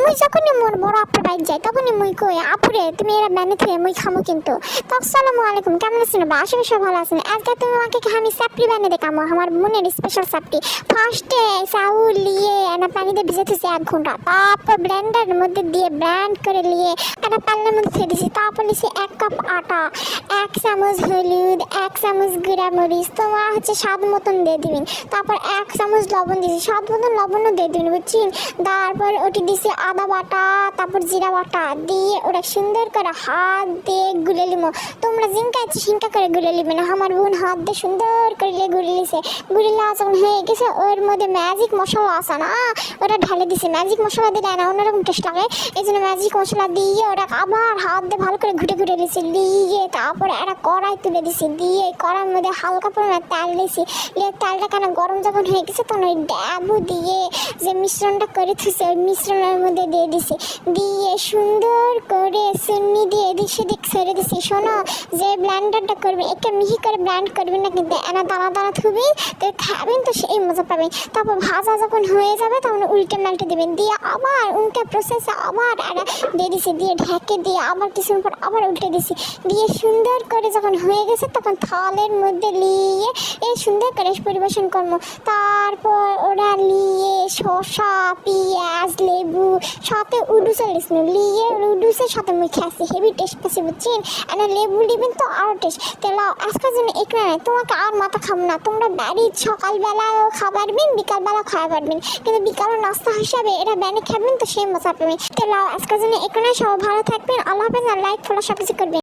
মুই যখনই মোর বড় আপুর বাইক যাই তখনই মুই কই আপুরে তুমি এরা ব্যানে থেকে মুই খামো কিন্তু। তো আসসালামু আলাইকুম, কেমন আছেন? আশা করি সব ভালো আছেন। আজকে তুমি আমাকে আমি সাপড়ি বানিয়ে দেখামো, আমার বোনের স্পেশাল সাপড়ি। ফার্স্টে চাউল নিয়ে একটা পানিতে ভিজে দিয়েছি 1 ঘন্টা, তারপর ব্লেন্ডারের মধ্যে দিয়ে ব্লেন্ড করে নিয়ে একটা পাল্লার মধ্যে ছেড়ে দিয়েছি। তারপর নিয়েছি 1 কাপ আটা, 1 চামচ হলুদ, 1 চামচ গুঁড়া মরিচ, তোমার স্বাদ মতন দিয়ে দিবেন। তারপর 1 চামচ লবণ দিয়েছি, স্বাদ মতন লবণও দিয়ে দিবেন, বুঝছেন। তারপর ওটি দিয়েছি আদা বাটা, তারপর জিরা বাটা দিয়ে ওরা সুন্দর করে হাত দিয়ে গুলে নিব। তোমরা জিঙ্কা ইচ্ছে সিঙ্কা করে গুলে নিবে না, আমার বোন হাত দিয়ে সুন্দর করে গুলে নিছে। গুলে নেওয়া যখন হয়ে গেছে ওর মধ্যে ম্যাজিক মশলা আছে না, ওরা ঢালে দিছে। ম্যাজিক মশলা দিলে না অন্যরকম টেস্ট লাগে, এই জন্য ম্যাজিক মশলা দিয়ে ওরা আবার হাত দিয়ে ভালো করে ঘুরে ঘুরে দিছে। দিয়ে তারপরে একটা কড়াই তুলে দিছি, দিয়ে কড়াইয়ের মধ্যে হালকা পরিমাণে তেল দিয়েছি। তেলটা কেন গরম যখন হয়ে গেছে তখন ওই ডাবু দিয়ে যে মিশ্রণটা করে থুছে ওই মিশ্রণের মধ্যে দিয়ে দিছি। দিয়ে সুন্দর করে চিনি দিয়ে এদিক সেদিক ছেড়ে দিছি। শোনো, যে ব্লেন্ডারটা করবে একে মিহি করে ব্লেন্ড করবেন না, কিন্তু এনা দানা দানা থুবি তো খাবেন তো সেই মজা পাবেন। তারপর ভাজা যখন হয়ে যাবে তখন উল্টে মাল্টে দেবেন, দিয়ে আবার উল্টে প্রসেসে আবার দিয়ে দিছি, দিয়ে ঢেকে দিয়ে আবার কিছুক্ষণ পর আবার উল্টে দিছি। দিয়ে সুন্দর করে যখন হয়ে গেছে তখন থালের মধ্যে নিয়ে এই সুন্দর করে পরিবেশন করবো। তারপর ওরা নিয়ে শসা, পেঁয়াজ, লেবু সাথে উডুসে লিখছিল, নিয়ে উডুসের সাথে মুই খেয়েছি, হেভি টেস্ট পেয়েছি, বুঝছেন। এনে লেবু দিবেন তো আরও টেস্ট। তেলাও আজকের জন্য এখানে নাই, তোমাকে আর মাথা খাবো না। তোমরা বাড়ির সকালবেলাও খাবার পারবেন, বিকালবেলাও খাওয়া পারবেন, কিন্তু বিকালের নাস্তা হিসাবে এটা ব্যানে খাবেন তো সেই মজা পাবেন। তেলাও আজকের জন্য এখানে সব ভালো থাকবেন, আল্লাহ হাফেজ। লাইক ফলো সব কিছু করবেন।